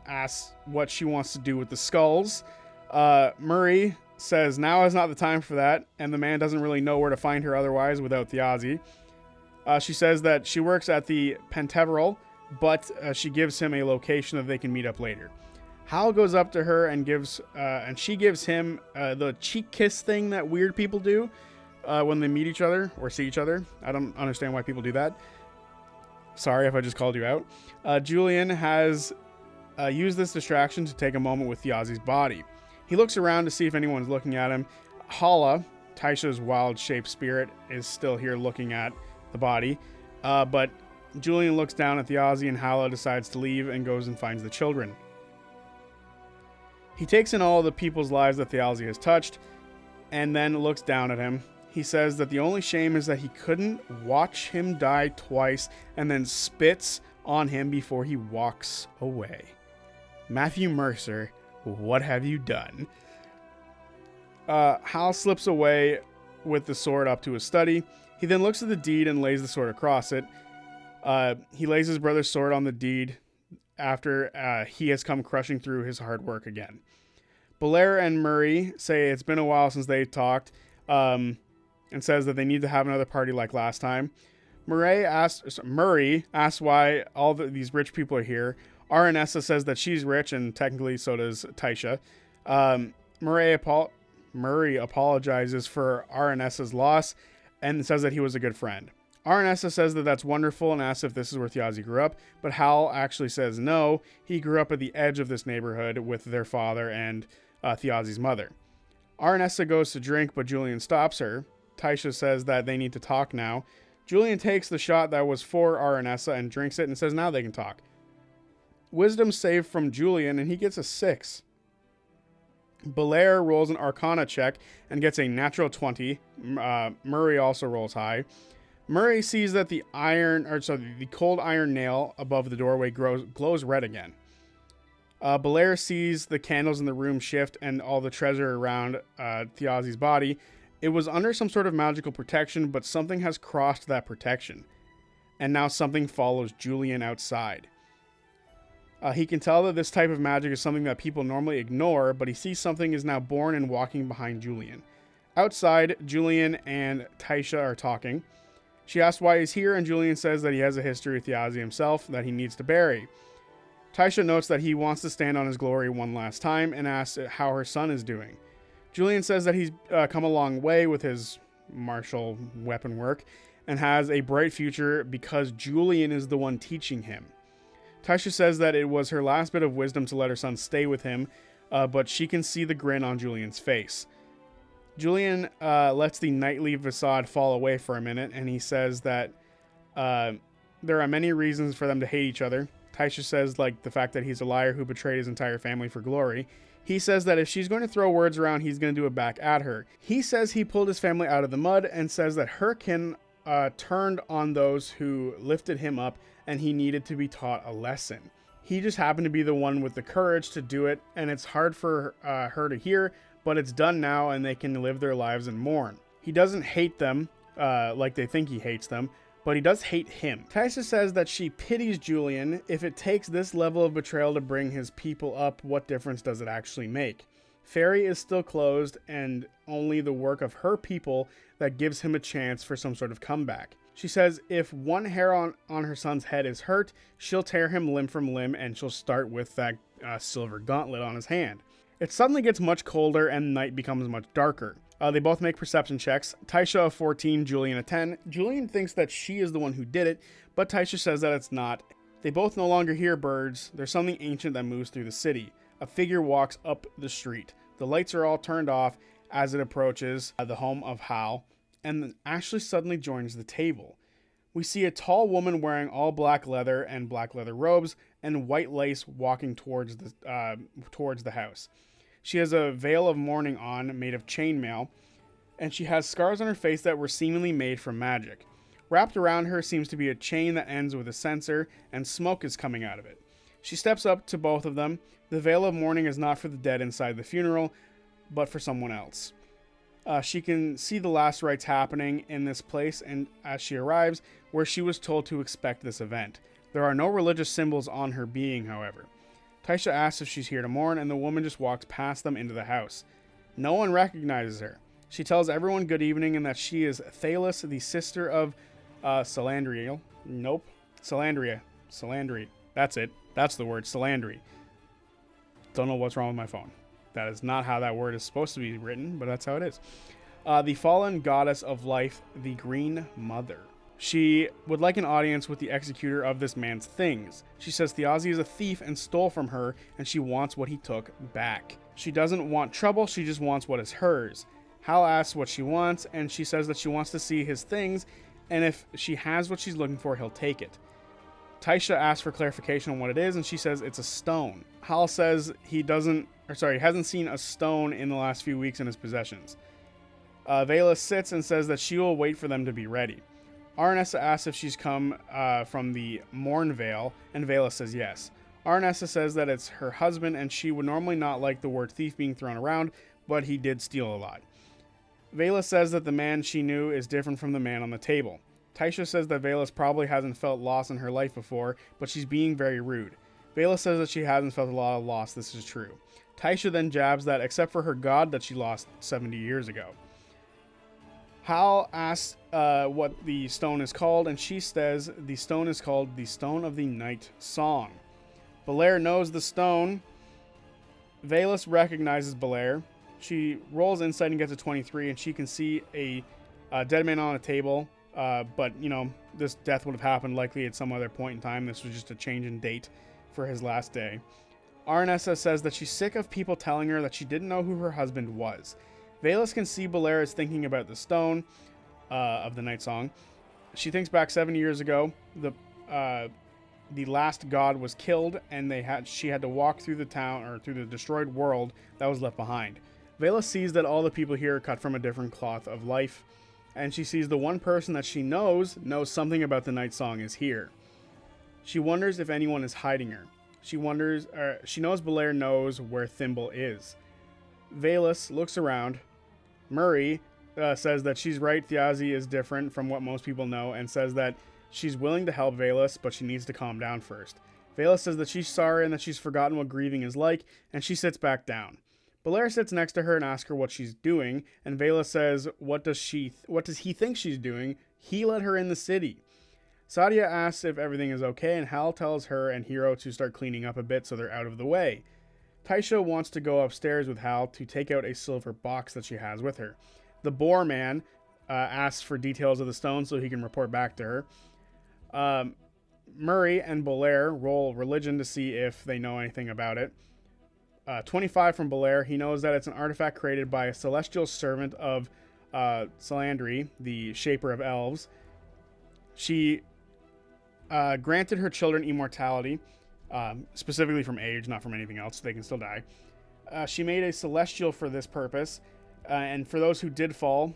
asks what she wants to do with the skulls. Murray says now is not the time for that, and the man doesn't really know where to find her otherwise without Theazi. She says that she works at the Penteveral, but she gives him a location that they can meet up later. Hal goes up to her and she gives him the cheek kiss thing that weird people do when they meet each other or see each other. I don't understand why people do that. Sorry if I just called you out. Julian has used this distraction to take a moment with Theazi's body. He looks around to see if anyone's looking at him. Hala, Taisha's wild-shaped spirit, is still here looking at the body. But Julian looks down at Theazi, and Hala decides to leave and goes and finds the children. He takes in all the people's lives that Theazi has touched, and then looks down at him. He says that the only shame is that he couldn't watch him die twice, and then spits on him before he walks away. Matthew Mercer, what have you done? Hal slips away with the sword up to his study. He then looks at the deed and lays the sword across it. He lays his brother's sword on the deed after he has come crushing through his hard work again. Bolair and Murray say it's been a while since they talked, and says that they need to have another party like last time. Murray asks why all these rich people are here. Aranessa says that she's rich, and technically so does Taiisha. Murray apologizes for Aranessa's loss and says that he was a good friend. Aranessa says that that's wonderful and asks if this is where Theazi grew up, but Hal actually says no, he grew up at the edge of this neighborhood with their father and Theazi's mother. Aranessa goes to drink, but Julian stops her. Taiisha says that they need to talk now. Julian takes the shot that was for Aranessa and drinks it and says now they can talk. Wisdom saved from Julian, and he gets a 6. Bolair rolls an Arcana check and gets a natural 20. Murray also rolls high. Murray sees that the cold iron nail above the doorway glows red again. Bolair sees the candles in the room shift and all the treasure around Theazi's body. It was under some sort of magical protection, but something has crossed that protection. And now something follows Julian outside. He can tell that this type of magic is something that people normally ignore, but he sees something is now born and walking behind Julian. Outside, Julian and Taiisha are talking. She asks why he's here, and Julian says that he has a history with Theazi himself that he needs to bury. Taiisha notes that he wants to stand on his glory one last time and asks how her son is doing. Julian says that he's come a long way with his martial weapon work and has a bright future because Julian is the one teaching him. Taiisha says that it was her last bit of wisdom to let her son stay with him, but she can see the grin on Julian's face. Julian lets the knightly facade fall away for a minute, and he says that there are many reasons for them to hate each other. Taiisha says, like, the fact that he's a liar who betrayed his entire family for glory. He says that if she's going to throw words around, he's going to do it back at her. He says he pulled his family out of the mud and says that her kin turned on those who lifted him up and he needed to be taught a lesson. He just happened to be the one with the courage to do it, and it's hard for her to hear, but it's done now and they can live their lives and mourn. He doesn't hate them like they think he hates them, but he does hate him. Taiisha says that she pities Julian. If it takes this level of betrayal to bring his people up, what difference does it actually make? Ferry is still closed, and only the work of her people that gives him a chance for some sort of comeback. She says if one hair on her son's head is hurt, she'll tear him limb from limb, and she'll start with that silver gauntlet on his hand. It suddenly gets much colder, and night becomes much darker. They both make perception checks. Taiisha a 14, Julian a 10. Julian thinks that she is the one who did it, but Taiisha says that it's not. They both no longer hear birds. There's something ancient that moves through the city. A figure walks up the street. The lights are all turned off as it approaches the home of Howal, and then Ashley suddenly joins the table. We see a tall woman wearing all black leather and black leather robes and white lace walking towards the house. She has a veil of mourning on, made of chainmail, and she has scars on her face that were seemingly made from magic. Wrapped around her seems to be a chain that ends with a censer, and smoke is coming out of it. She steps up to both of them. The veil of mourning is not for the dead inside the funeral, but for someone else. She can see the last rites happening in this place, and as she arrives, where she was told to expect this event. There are no religious symbols on her being, however. Taiisha asks if she's here to mourn, and the woman just walks past them into the house. No one recognizes her. She tells everyone good evening and that she is Thalis, the sister of Salandriel. Nope. Salandria. That's it. That's the word, Salandri. Don't know what's wrong with my phone. That is not how that word is supposed to be written, but that's how it is. The fallen goddess of life, the Green Mother. She would like an audience with the executor of this man's things. She says Theazi is a thief and stole from her, and she wants what he took back. She doesn't want trouble, she just wants what is hers. Hal asks what she wants, and she says that she wants to see his things, and if she has what she's looking for, he'll take it. Taiisha asks for clarification on what it is, and she says it's a stone. Hal says he hasn't seen a stone in the last few weeks in his possessions. Vela sits and says that she will wait for them to be ready. Aranessa asks if she's come from the Morn Vale, and Vela says yes. Aranessa says that it's her husband, and she would normally not like the word thief being thrown around, but he did steal a lot. Vela says that the man she knew is different from the man on the table. Taiisha says that Velas probably hasn't felt loss in her life before, but she's being very rude. Vela says that she hasn't felt a lot of loss, this is true. Taiisha then jabs that except for her god that she lost 70 years ago. Hal asks what the stone is called, and she says the stone is called the Stone of the Night Song. Bolair knows the stone. Velas recognizes Bolair. She rolls insight and gets a 23, and she can see a dead man on a table. But, this death would have happened likely at some other point in time. This was just a change in date for his last day. Aranessa says that she's sick of people telling her that she didn't know who her husband was. Velas can see Bolair is thinking about the stone of the Night Song. She thinks back 7 years ago, the last god was killed, and she had to walk through the town, or through the destroyed world that was left behind. Velas sees that all the people here are cut from a different cloth of life, and she sees the one person that she knows something about the Night Song is here. She wonders if anyone is hiding her. She knows Bolair knows where Thimble is. Velas looks around. Murray says that she's right, Theazi is different from what most people know, and says that she's willing to help Velas, but she needs to calm down first. Velas says that she's sorry and that she's forgotten what grieving is like, and she sits back down. Bolair sits next to her and asks her what she's doing, and Velas says, what does he think she's doing? He let her in the city. Sadia asks if everything is okay, and Hal tells her and Hero to start cleaning up a bit so they're out of the way. Taiisha wants to go upstairs with Hal to take out a silver box that she has with her. The Boar Man asks for details of the stone so he can report back to her. Murray and Bolair roll religion to see if they know anything about it. 25 from Bolair. He knows that it's an artifact created by a celestial servant of Salandri, the shaper of elves. She granted her children immortality, specifically from age, not from anything else, so they can still die. She made a celestial for this purpose, and for those who did fall,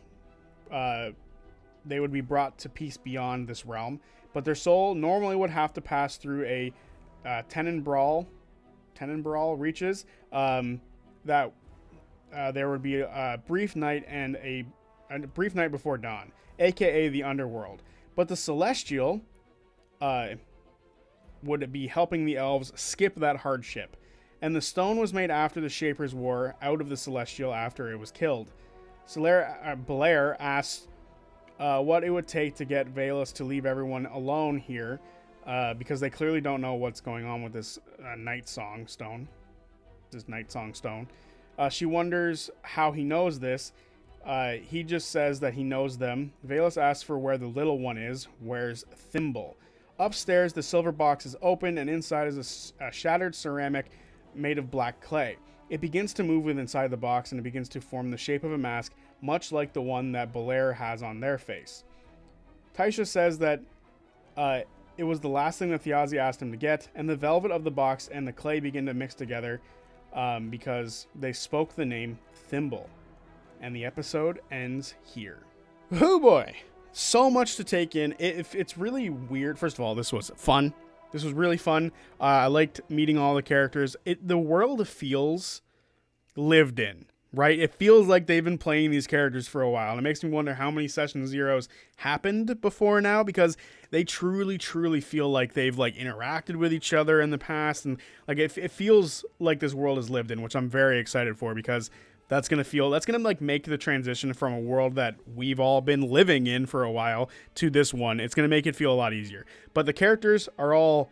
they would be brought to peace beyond this realm, but their soul normally would have to pass through a Tenenbrawl reaches, that there would be a brief night and a brief night before dawn, aka the underworld. But the celestial would be helping the elves skip that hardship, and the stone was made after the Shapers' War out of the celestial after it was killed. Bolair asks what it would take to get Valus to leave everyone alone here, because they clearly don't know what's going on with this Night Song Stone. She wonders how he knows this. He just says that he knows them. Valus asks for where the little one is. Where's Thimble? Upstairs, the silver box is open, and inside is a shattered ceramic made of black clay. It begins to move within inside the box, and it begins to form the shape of a mask, much like the one that Bolair has on their face. Taiisha says that it was the last thing that Theazi asked him to get, and the velvet of the box and the clay begin to mix together because they spoke the name Thimble. And the episode ends here. Oh boy! So much to take in. It's really weird. First of all, this was fun. This was really fun. I liked meeting all the characters. The world feels lived in, right? It feels like they've been playing these characters for a while. And it makes me wonder how many Session Zeros happened before now, because they truly, truly feel like they've like interacted with each other in the past. And like it feels like this world is lived in, which I'm very excited for, because that's going to like make the transition from a world that we've all been living in for a while to this one. It's going to make it feel a lot easier. But the characters are all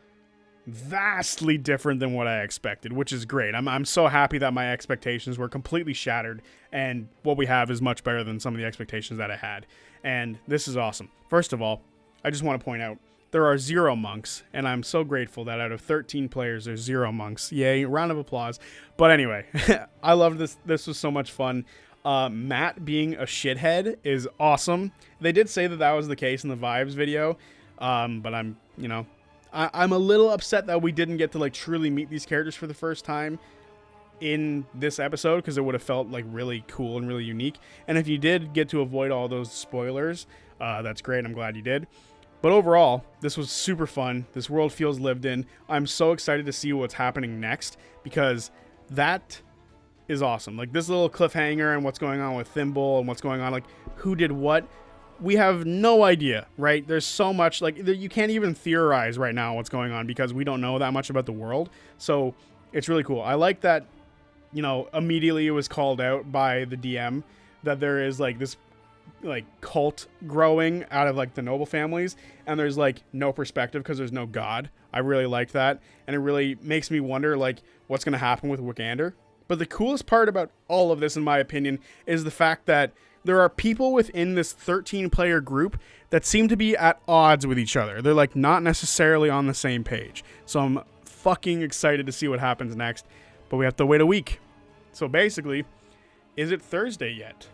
vastly different than what I expected, which is great. I'm so happy that my expectations were completely shattered, and what we have is much better than some of the expectations that I had. And this is awesome. First of all, I just want to point out there are 0 monks, and I'm so grateful that out of 13 players, there's 0 monks. Yay, round of applause. But anyway, I love this. This was so much fun. Matt being a shithead is awesome. They did say that that was the case in the Vibes video, but I'm a little upset that we didn't get to like truly meet these characters for the first time in this episode, because it would have felt like really cool and really unique. And if you did get to avoid all those spoilers, that's great. I'm glad you did. But overall, this was super fun. This world feels lived in. I'm so excited to see what's happening next, because that is awesome. Like this little cliffhanger and what's going on with Thimble and what's going on, like who did what, we have no idea, right? There's so much, like you can't even theorize right now what's going on, because we don't know that much about the world. So it's really cool. I like that, immediately it was called out by the DM that there is like this like cult growing out of like the noble families, and there's like no perspective because there's no god. I really like that, and it really makes me wonder like what's going to happen with Wikander. But the coolest part about all of this, in my opinion, is the fact that there are people within this 13-player group that seem to be at odds with each other. They're like not necessarily on the same page. So I'm fucking excited to see what happens next, but we have to wait a week. So basically, is it Thursday yet?